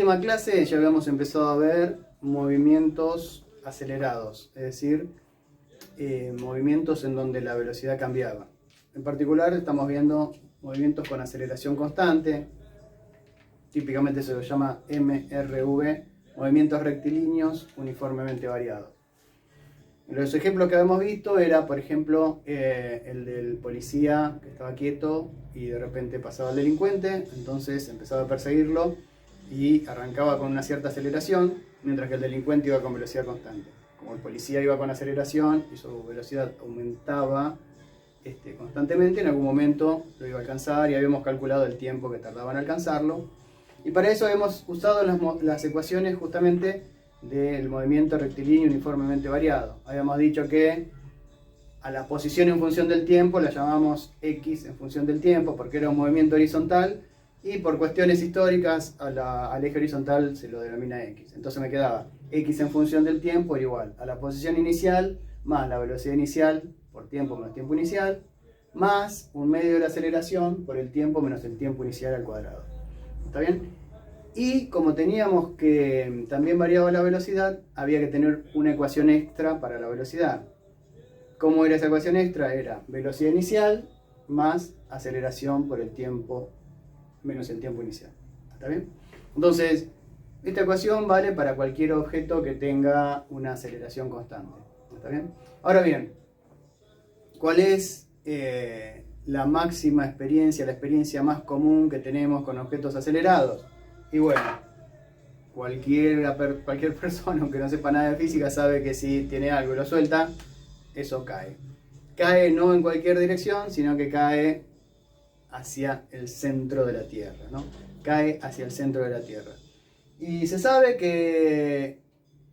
última clase ya habíamos empezado a ver movimientos acelerados, es decir, movimientos en donde la velocidad cambiaba. En particular estamos viendo movimientos con aceleración constante, típicamente se lo llama MRV, movimientos rectilíneos uniformemente variados. Los ejemplos que habíamos visto era, por ejemplo, el del policía que estaba quieto y de repente pasaba el delincuente, entonces empezaba a perseguirlo y arrancaba con una cierta aceleración, mientras que el delincuente iba con velocidad constante. Como el policía iba con aceleración y su velocidad aumentaba constantemente, en algún momento lo iba a alcanzar y habíamos calculado el tiempo que tardaba en alcanzarlo. Y para eso hemos usado las ecuaciones justamente del movimiento rectilíneo uniformemente variado. Habíamos dicho que a la posición en función del tiempo la llamamos X en función del tiempo porque era un movimiento horizontal, y por cuestiones históricas al eje horizontal se lo denomina X. Entonces me quedaba X en función del tiempo era igual a la posición inicial más la velocidad inicial por tiempo menos tiempo inicial, más un medio de la aceleración por el tiempo menos el tiempo inicial al cuadrado. ¿Está bien? Y como teníamos que también variaba la velocidad, había que tener una ecuación extra para la velocidad. ¿Cómo era esa ecuación extra? Era velocidad inicial más aceleración por el tiempo menos el tiempo inicial. ¿Está bien? Entonces, esta ecuación vale para cualquier objeto que tenga una aceleración constante. ¿Está bien? Ahora bien, ¿cuál es la máxima experiencia, la experiencia más común que tenemos con objetos acelerados? Y bueno, cualquier persona, aunque no sepa nada de física, sabe que si tiene algo y lo suelta, eso cae. Cae no en cualquier dirección, sino que cae hacia el centro de la Tierra, ¿no? Cae hacia el centro de la Tierra. Y se sabe que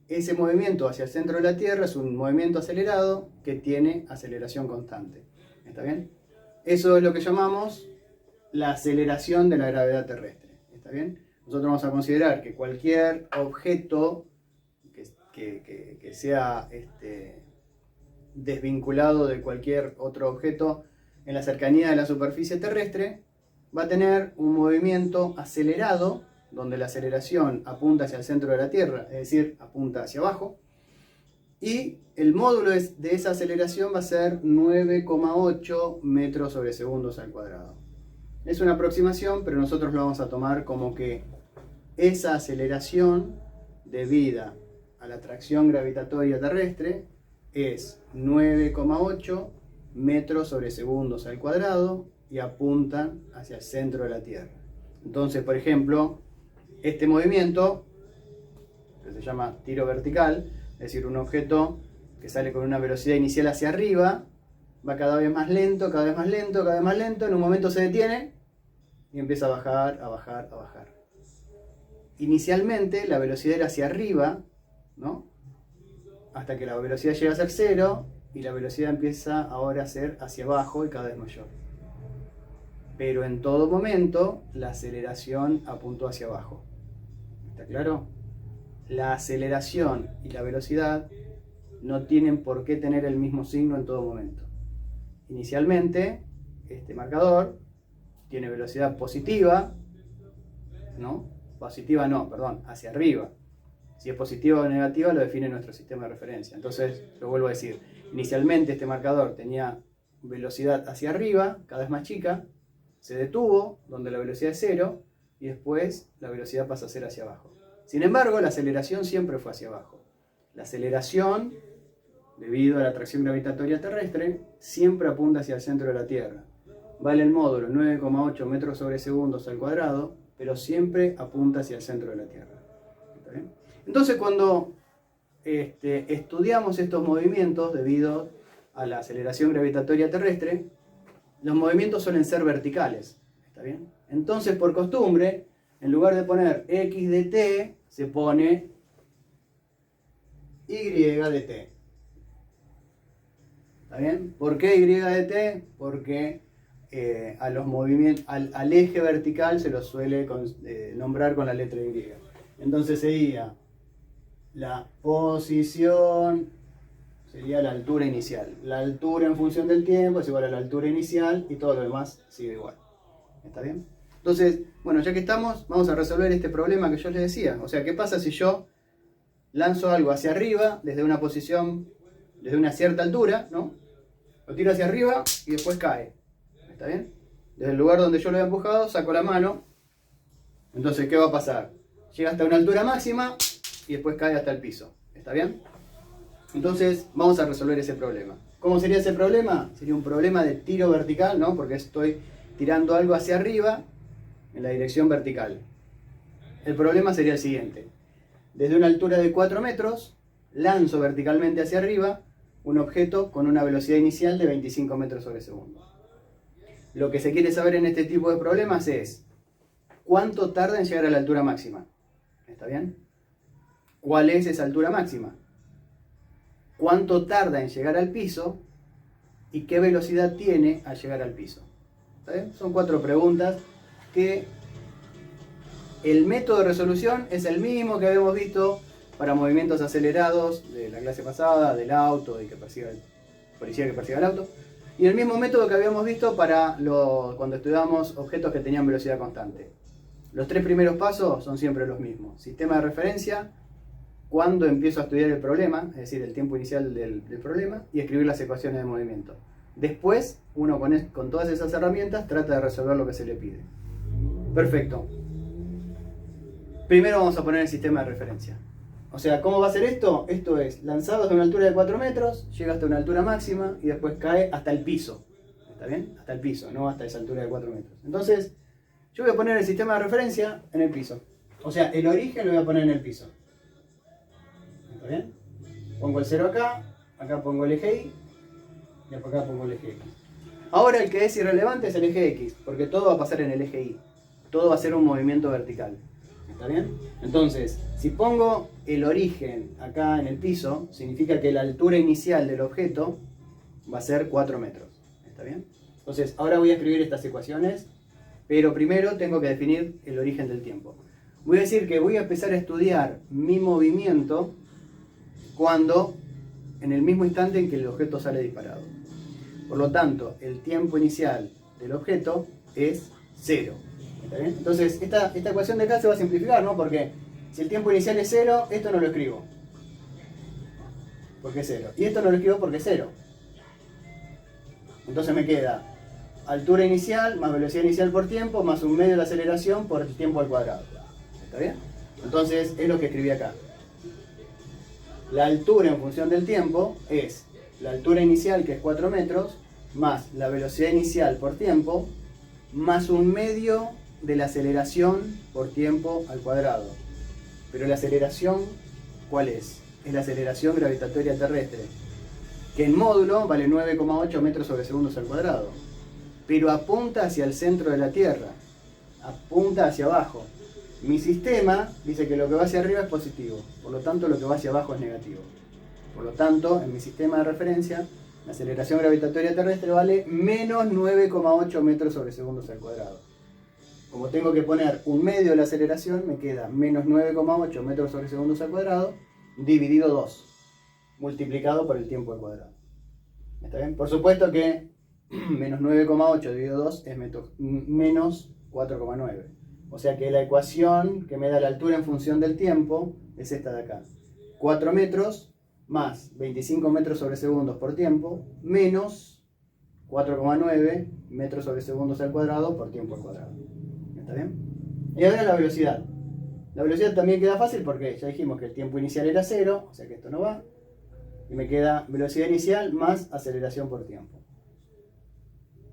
ese movimiento hacia el centro de la Tierra es un movimiento acelerado que tiene aceleración constante. ¿Está bien? Eso es lo que llamamos la aceleración de la gravedad terrestre. ¿Está bien? Nosotros vamos a considerar que cualquier objeto que sea desvinculado de cualquier otro objeto en la cercanía de la superficie terrestre va a tener un movimiento acelerado, donde la aceleración apunta hacia el centro de la Tierra, es decir, apunta hacia abajo, y el módulo de esa aceleración va a ser 9,8 metros sobre segundos al cuadrado. Es una aproximación, pero nosotros lo vamos a tomar como que esa aceleración debida a la atracción gravitatoria terrestre es 9,8 metros sobre segundos al cuadrado y apuntan hacia el centro de la Tierra. Entonces, por ejemplo, este movimiento, que se llama tiro vertical, es decir, un objeto que sale con una velocidad inicial hacia arriba, va cada vez más lento, cada vez más lento, cada vez más lento, en un momento se detiene y empieza a bajar, a bajar, a bajar. Inicialmente la velocidad era hacia arriba, ¿no? Hasta que la velocidad llega a ser cero y la velocidad empieza ahora a ser hacia abajo y cada vez mayor. Pero en todo momento la aceleración apuntó hacia abajo. ¿Está claro? La aceleración y la velocidad no tienen por qué tener el mismo signo en todo momento. Inicialmente, este marcador tiene velocidad positiva, ¿no? Positiva no, perdón, hacia arriba. Si es positiva o negativa lo define nuestro sistema de referencia. Entonces, lo vuelvo a decir, inicialmente este marcador tenía velocidad hacia arriba, cada vez más chica, se detuvo, donde la velocidad es cero, y después la velocidad pasa a ser hacia abajo. Sin embargo, la aceleración siempre fue hacia abajo. La aceleración, debido a la atracción gravitatoria terrestre, siempre apunta hacia el centro de la Tierra. Vale el módulo 9,8 metros sobre segundos al cuadrado, pero siempre apunta hacia el centro de la Tierra. ¿Está bien? Entonces, cuando estudiamos estos movimientos debido a la aceleración gravitatoria terrestre, los movimientos suelen ser verticales. ¿Está bien? Entonces, por costumbre, en lugar de poner x de t, se pone y de t. ¿Está bien? ¿Por qué y de t? Porque a los movimientos, al eje vertical se lo suele nombrar con la letra y. Entonces sería la posición, sería la altura inicial. La altura en función del tiempo es igual a la altura inicial y todo lo demás sigue igual. ¿Está bien? Entonces, bueno, ya que estamos, vamos a resolver este problema que yo les decía. O sea, ¿qué pasa si yo lanzo algo hacia arriba desde una posición, desde una cierta altura, ¿no? Lo tiro hacia arriba y después cae. ¿Está bien? Desde el lugar donde yo lo he empujado, saco la mano. Entonces, ¿qué va a pasar? Llega hasta una altura máxima y después cae hasta el piso. ¿Está bien? Entonces, vamos a resolver ese problema. ¿Cómo sería ese problema? Sería un problema de tiro vertical, ¿no? Porque estoy tirando algo hacia arriba en la dirección vertical. El problema sería el siguiente. Desde una altura de 4 metros, lanzo verticalmente hacia arriba un objeto con una velocidad inicial de 25 metros sobre segundo. Lo que se quiere saber en este tipo de problemas es ¿cuánto tarda en llegar a la altura máxima? ¿Está bien? ¿Cuál es esa altura máxima? ¿Cuánto tarda en llegar al piso? ¿Y qué velocidad tiene al llegar al piso? ¿Está bien? Son 4 preguntas que el método de resolución es el mismo que habíamos visto para movimientos acelerados de la clase pasada, del auto y que persiga el policía que persiga el auto. Y el mismo método que habíamos visto para cuando estudiábamos objetos que tenían velocidad constante. Los 3 primeros pasos son siempre los mismos. Sistema de referencia, cuando empiezo a estudiar el problema, es decir, el tiempo inicial del problema, y escribir las ecuaciones de movimiento. Después, uno con todas esas herramientas trata de resolver lo que se le pide. Perfecto. Primero vamos a poner el sistema de referencia. O sea, ¿cómo va a ser esto? Esto es lanzado desde una altura de 4 metros, llega hasta una altura máxima y después cae hasta el piso. ¿Está bien? Hasta el piso, no hasta esa altura de 4 metros. Entonces, yo voy a poner el sistema de referencia en el piso. O sea, el origen lo voy a poner en el piso. ¿Está bien? Pongo el 0 acá, acá pongo el eje Y y acá pongo el eje X. Ahora el que es irrelevante es el eje X, porque todo va a pasar en el eje Y. Todo va a ser un movimiento vertical. ¿Está bien? Entonces, si pongo el origen acá en el piso, significa que la altura inicial del objeto va a ser 4 metros. ¿Está bien? Entonces, ahora voy a escribir estas ecuaciones, pero primero tengo que definir el origen del tiempo. Voy a decir que voy a empezar a estudiar mi movimiento cuando, en el mismo instante en que el objeto sale disparado. Por lo tanto, el tiempo inicial del objeto es 0. ¿Está bien? Entonces, esta ecuación de acá se va a simplificar, ¿no? Porque si el tiempo inicial es 0, esto no lo escribo, porque es 0. Y esto no lo escribo porque es 0. Entonces me queda altura inicial más velocidad inicial por tiempo más un medio de aceleración por el tiempo al cuadrado. ¿Está bien? Entonces, es lo que escribí acá. La altura en función del tiempo es la altura inicial, que es 4 metros, más la velocidad inicial por tiempo, más un medio de la aceleración por tiempo al cuadrado. Pero la aceleración, ¿cuál es? Es la aceleración gravitatoria terrestre, que en módulo vale 9,8 metros sobre segundos al cuadrado, pero apunta hacia el centro de la Tierra, apunta hacia abajo. Mi sistema dice que lo que va hacia arriba es positivo, por lo tanto lo que va hacia abajo es negativo. Por lo tanto, en mi sistema de referencia, la aceleración gravitatoria terrestre vale menos 9,8 metros sobre segundos al cuadrado. Como tengo que poner un medio de la aceleración, me queda menos 9,8 metros sobre segundos al cuadrado dividido 2, multiplicado por el tiempo al cuadrado. ¿Está bien? Por supuesto que menos 9,8 dividido 2 es menos 4,9. O sea que la ecuación que me da la altura en función del tiempo es esta de acá. 4 metros más 25 metros sobre segundos por tiempo menos 4,9 metros sobre segundos al cuadrado por tiempo al cuadrado. ¿Está bien? Y ahora la velocidad. La velocidad también queda fácil porque ya dijimos que el tiempo inicial era 0, o sea que esto no va. Y me queda velocidad inicial más aceleración por tiempo.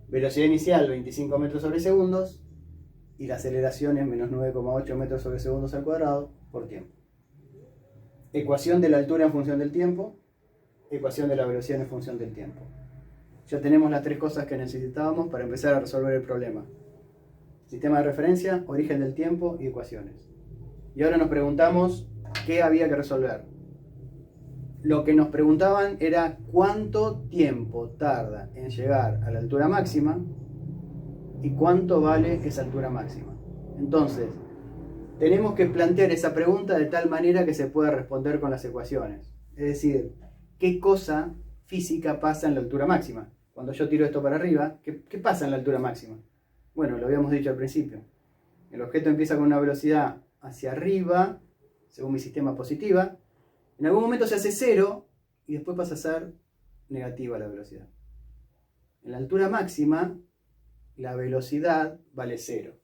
Velocidad inicial 25 metros sobre segundos y la aceleración es menos 9,8 metros sobre segundos al cuadrado por tiempo. Ecuación de la altura en función del tiempo, ecuación de la velocidad en función del tiempo. Ya tenemos las 3 cosas que necesitábamos para empezar a resolver el problema. Sistema de referencia, origen del tiempo y ecuaciones. Y ahora nos preguntamos qué había que resolver. Lo que nos preguntaban era cuánto tiempo tarda en llegar a la altura máxima y cuánto vale esa altura máxima. Entonces, tenemos que plantear esa pregunta de tal manera que se pueda responder con las ecuaciones. Es decir, ¿qué cosa física pasa en la altura máxima? Cuando yo tiro esto para arriba, ¿qué pasa en la altura máxima? Bueno, lo habíamos dicho al principio. El objeto empieza con una velocidad hacia arriba, según mi sistema positiva. En algún momento se hace 0 y después pasa a ser negativa la velocidad. En la altura máxima, la velocidad vale 0.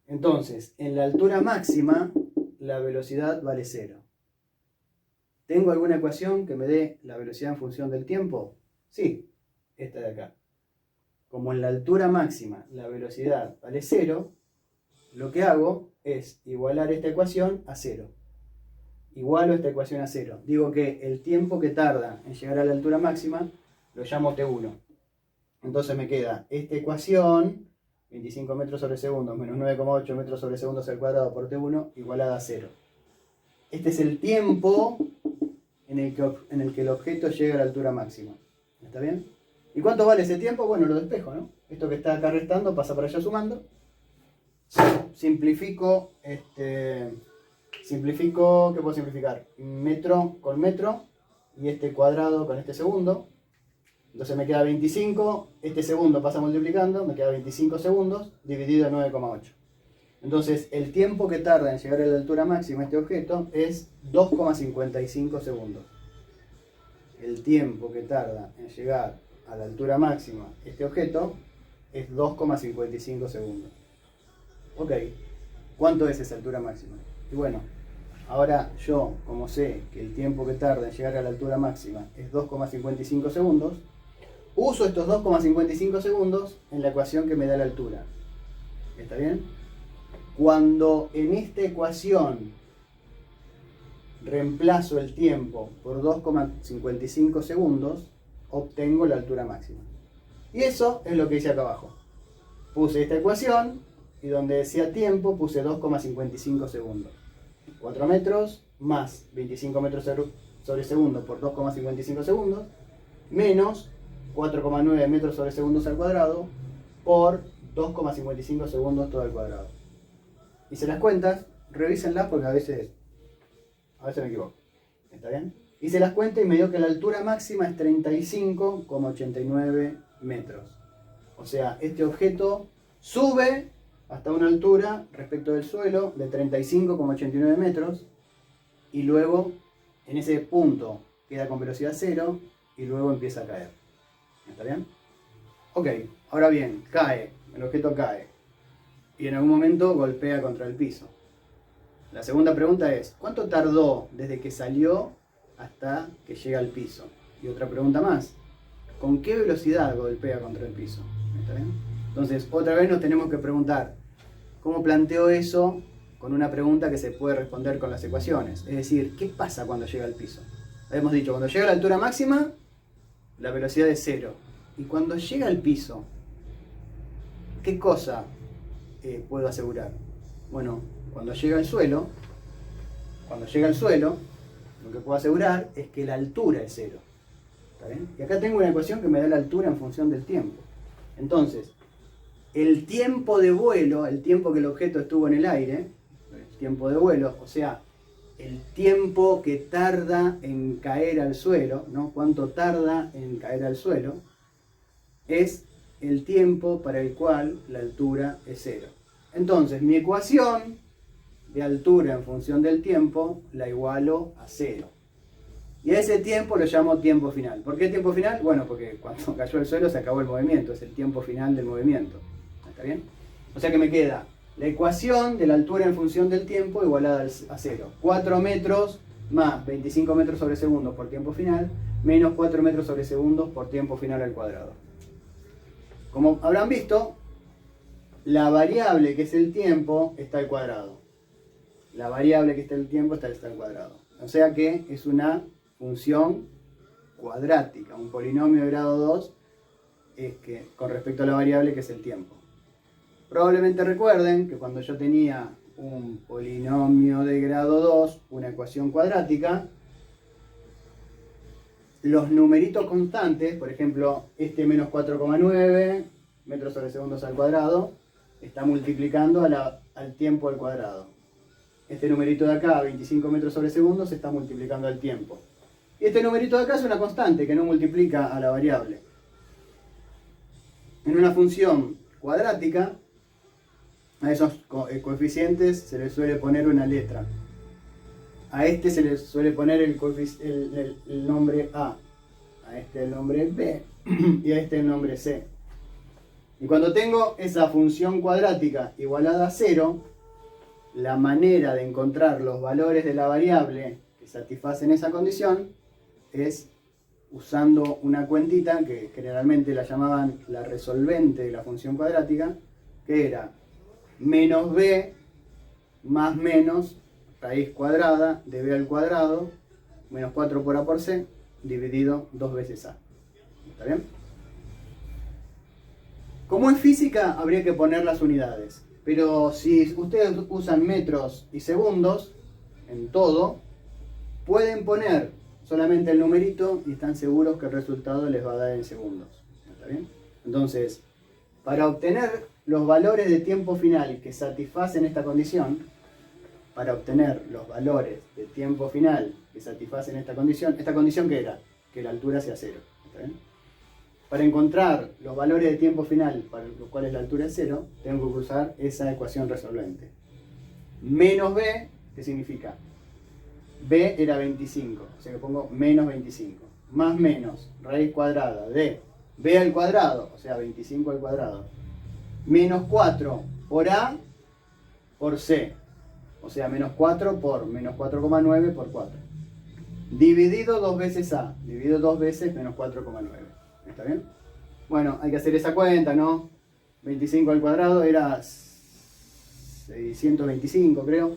Entonces, en la altura máxima, la velocidad vale 0. ¿Tengo alguna ecuación que me dé la velocidad en función del tiempo? Sí, esta de acá. Como en la altura máxima la velocidad vale 0, lo que hago es igualar esta ecuación a 0. Igualo esta ecuación a 0. Digo que el tiempo que tarda en llegar a la altura máxima lo llamo T1. Entonces me queda esta ecuación, 25 metros sobre segundo menos 9,8 metros sobre segundos al cuadrado por T1 igualada a 0. Este es el tiempo en el que el objeto llega a la altura máxima. ¿Está bien? ¿Y cuánto vale ese tiempo? Bueno, lo despejo, ¿no? Esto que está acá restando pasa para allá sumando. Simplifico, ¿qué puedo simplificar? Metro con metro y este cuadrado con este segundo. Entonces me queda 25, este segundo pasa multiplicando, me queda 25 segundos dividido en 9,8. Entonces el tiempo que tarda en llegar a la altura máxima este objeto es 2,55 segundos. El tiempo que tarda en llegar a la altura máxima este objeto es 2,55 segundos. Ok, ¿cuánto es esa altura máxima? Y bueno, ahora yo, como sé que el tiempo que tarda en llegar a la altura máxima es 2,55 segundos, uso estos 2,55 segundos en la ecuación que me da la altura. ¿Está bien? Cuando en esta ecuación reemplazo el tiempo por 2,55 segundos, obtengo la altura máxima. Y eso es lo que hice acá abajo. Puse esta ecuación y donde decía tiempo puse 2,55 segundos. 4 metros más 25 metros sobre segundo por 2,55 segundos menos 4,9 metros sobre segundos al cuadrado por 2,55 segundos todo al cuadrado. Hice las cuentas, revísenlas porque a veces me equivoco. ¿Está bien? Hice las cuentas y me dio que la altura máxima es 35,89 metros. O sea, este objeto sube hasta una altura respecto del suelo de 35,89 metros y luego en ese punto queda con velocidad 0 y luego empieza a caer. ¿Está bien? Ok, ahora bien, cae, el objeto cae y en algún momento golpea contra el piso. La segunda pregunta es, ¿cuánto tardó desde que salió hasta que llega al piso? Y otra pregunta más, ¿con qué velocidad golpea contra el piso? ¿Está bien? Entonces, otra vez nos tenemos que preguntar, ¿cómo planteo eso con una pregunta que se puede responder con las ecuaciones? Es decir, ¿qué pasa cuando llega al piso? Habíamos dicho, cuando llega a la altura máxima, la velocidad es 0. Y cuando llega al piso, ¿qué cosa puedo asegurar? Bueno, cuando llega al suelo, lo que puedo asegurar es que la altura es 0. ¿Está bien? Y acá tengo una ecuación que me da la altura en función del tiempo. Entonces, el tiempo de vuelo, el tiempo que el objeto estuvo en el aire, el tiempo de vuelo, o sea, el tiempo que tarda en caer al suelo, ¿no? Cuánto tarda en caer al suelo, es el tiempo para el cual la altura es 0. Entonces, mi ecuación de altura en función del tiempo la igualo a 0. Y a ese tiempo lo llamo tiempo final. ¿Por qué tiempo final? Bueno, porque cuando cayó al suelo se acabó el movimiento, es el tiempo final del movimiento. ¿Está bien? O sea que me queda la ecuación de la altura en función del tiempo igualada a 0. 4 metros más 25 metros sobre segundo por tiempo final, menos 4 metros sobre segundos por tiempo final al cuadrado. Como habrán visto, la variable que es el tiempo está al cuadrado. La variable que está el tiempo está al cuadrado. O sea que es una función cuadrática, un polinomio de grado 2 con respecto a la variable que es el tiempo. Probablemente recuerden que cuando yo tenía un polinomio de grado 2, una ecuación cuadrática, los numeritos constantes, por ejemplo, este menos 4,9 metros sobre segundos al cuadrado, está multiplicando al tiempo al cuadrado. Este numerito de acá, 25 metros sobre segundos, está multiplicando al tiempo. Y este numerito de acá es una constante que no multiplica a la variable. En una función cuadrática, A esos coeficientes se les suele poner una letra. A este se le suele poner el nombre A. A este el nombre B. Y a este el nombre C. Y cuando tengo esa función cuadrática igualada a 0, la manera de encontrar los valores de la variable que satisfacen esa condición es usando una cuentita que generalmente la llamaban la resolvente de la función cuadrática, que era menos b más menos raíz cuadrada de b al cuadrado menos 4 por a por c dividido 2 veces a. ¿Está bien? Como es física, habría que poner las unidades. Pero si ustedes usan metros y segundos en todo, pueden poner solamente el numerito y están seguros que el resultado les va a dar en segundos. ¿Está bien? Entonces, para obtener los valores de tiempo final que satisfacen esta condición, ¿esta condición qué era? Que la altura sea 0. ¿Está bien? Para encontrar los valores de tiempo final para los cuales la altura es 0, tengo que usar esa ecuación resolvente. Menos b, ¿qué significa? B era 25, o sea que pongo menos 25. Más menos, raíz cuadrada de b al cuadrado, o sea 25 al cuadrado. Menos 4 por a por c, o sea menos 4 por menos 4,9 por 4. Dividido 2 veces a, dividido 2 veces menos 4,9. ¿Está bien? Bueno, hay que hacer esa cuenta, ¿no? 25 al cuadrado era 625, creo.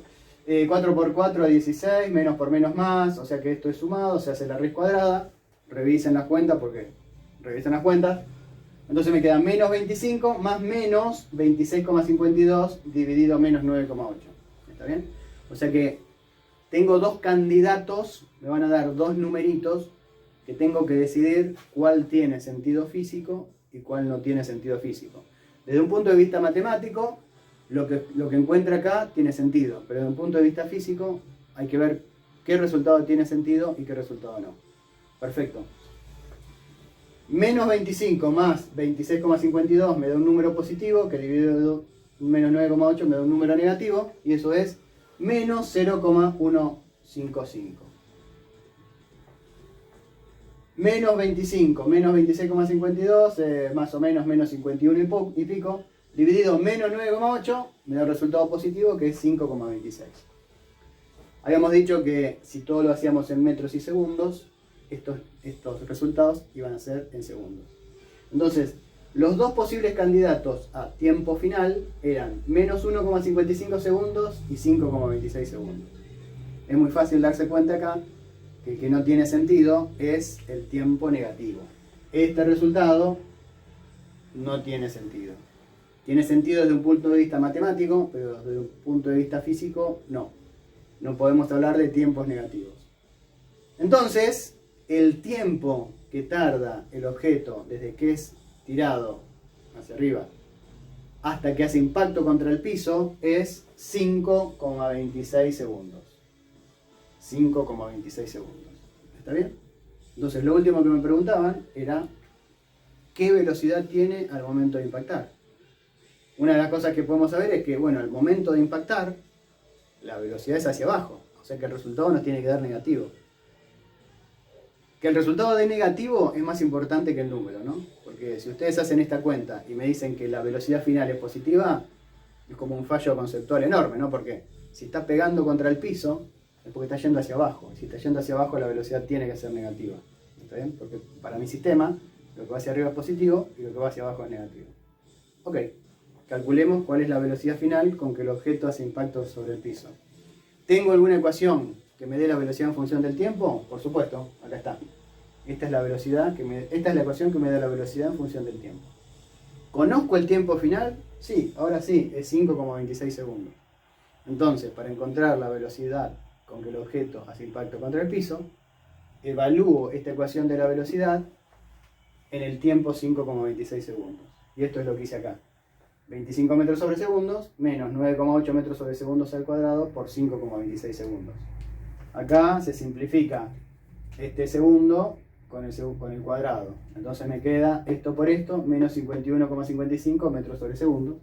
4 por 4 a 16, menos por menos más, o sea que esto es sumado, se hace la raíz cuadrada. Revisen las cuentas porque revisen las cuentas. Entonces me queda menos 25 más menos 26,52 dividido menos 9,8. ¿Está bien? O sea que tengo dos candidatos, me van a dar dos numeritos que tengo que decidir cuál tiene sentido físico y cuál no tiene sentido físico. Desde un punto de vista matemático, lo que encuentre acá tiene sentido, pero desde un punto de vista físico hay que ver qué resultado tiene sentido y qué resultado no. Perfecto. Menos 25 más 26,52 me da un número positivo, que dividido menos 9,8 me da un número negativo, y eso es menos 0,155. Menos 25, menos 26,52, más o menos menos 51 y pico, dividido menos 9,8, me da un resultado positivo que es 5,26. Habíamos dicho que si todo lo hacíamos en metros y segundos, estos resultados iban a ser en segundos. Entonces, los dos posibles candidatos a tiempo final eran menos 1,55 segundos y 5,26 segundos. Es muy fácil darse cuenta acá que el que no tiene sentido es el tiempo negativo. Este resultado no tiene sentido. Tiene sentido desde un punto de vista matemático, pero desde un punto de vista físico, no. No podemos hablar de tiempos negativos. Entonces, el tiempo que tarda el objeto desde que es tirado hacia arriba hasta que hace impacto contra el piso es 5,26 segundos. 5,26 segundos. ¿Está bien? Entonces, lo último que me preguntaban era ¿qué velocidad tiene al momento de impactar? Una de las cosas que podemos saber es que, bueno, al momento de impactar, la velocidad es hacia abajo. O sea que el resultado nos tiene que dar negativo. Que el resultado de negativo es más importante que el número, ¿no? Porque si ustedes hacen esta cuenta y me dicen que la velocidad final es positiva, es como un fallo conceptual enorme, ¿no? Porque si está pegando contra el piso, es porque está yendo hacia abajo. Y si está yendo hacia abajo, la velocidad tiene que ser negativa. ¿Está bien? Porque para mi sistema, lo que va hacia arriba es positivo y lo que va hacia abajo es negativo. Ok, calculemos cuál es la velocidad final con que el objeto hace impacto sobre el piso. ¿Tengo alguna ecuación que me dé la velocidad en función del tiempo? Por supuesto, acá está. Esta es la ecuación que me da la velocidad en función del tiempo. ¿Conozco el tiempo final? Sí, ahora sí, es 5,26 segundos. Entonces, para encontrar la velocidad con que el objeto hace impacto contra el piso, evalúo esta ecuación de la velocidad en el tiempo 5,26 segundos. Y esto es lo que hice acá. 25 metros sobre segundos menos 9,8 metros sobre segundos al cuadrado por 5,26 segundos. Acá se simplifica este segundo con el cuadrado. Entonces me queda esto por esto, menos 51,55 metros sobre segundo.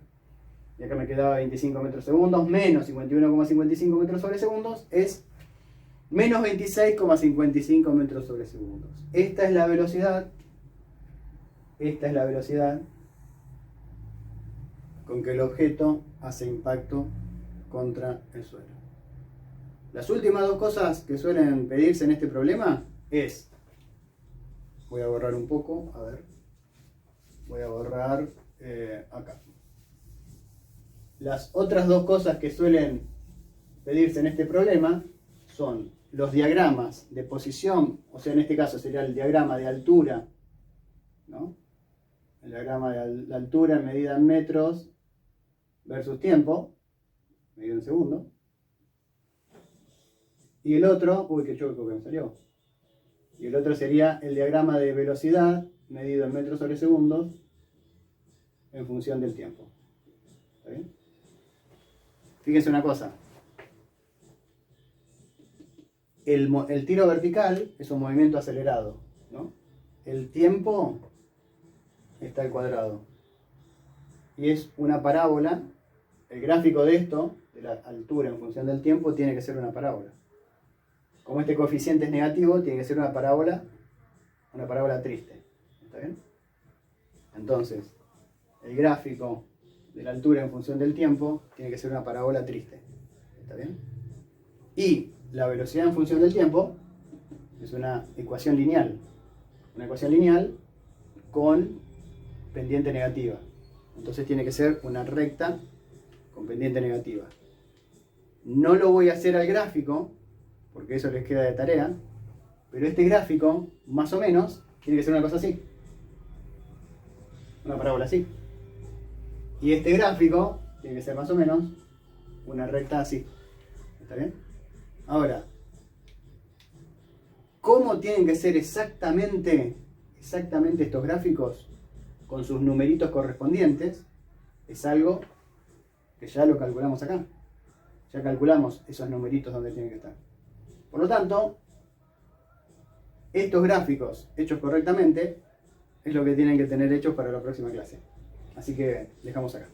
y acá me quedaba 25 metros segundos, menos 51,55 metros sobre segundos, es menos 26,55 metros sobre segundos. Esta es la velocidad con que el objeto hace impacto contra el suelo. Las últimas dos cosas que suelen pedirse en este problema es, voy a borrar un poco, a ver, voy a borrar acá. Las otras dos cosas que suelen pedirse en este problema son los diagramas de posición, o sea, en este caso sería el diagrama de altura, ¿no? El diagrama de la altura medida en metros versus tiempo, medido en segundos. Y el otro, uy, qué choco que me salió. Y el otro sería el diagrama de velocidad medido en metros sobre segundos en función del tiempo. ¿Está bien? Fíjense una cosa. El tiro vertical es un movimiento acelerado, ¿no? El tiempo está al cuadrado. Y es una parábola. El gráfico de esto, de la altura en función del tiempo, tiene que ser una parábola. Como este coeficiente es negativo, tiene que ser una parábola triste. ¿Está bien? Entonces, el gráfico de la altura en función del tiempo tiene que ser una parábola triste. ¿Está bien? Y la velocidad en función del tiempo es una ecuación lineal. Una ecuación lineal con pendiente negativa. Entonces tiene que ser una recta con pendiente negativa. No lo voy a hacer al gráfico, porque eso les queda de tarea, pero este gráfico, más o menos, tiene que ser una cosa así. Una parábola así. Y este gráfico tiene que ser más o menos una recta así. ¿Está bien? Ahora, ¿cómo tienen que ser exactamente estos gráficos con sus numeritos correspondientes? Es algo que ya lo calculamos acá. Ya calculamos esos numeritos donde tienen que estar. Por lo tanto, estos gráficos hechos correctamente es lo que tienen que tener hechos para la próxima clase. Así que dejamos acá.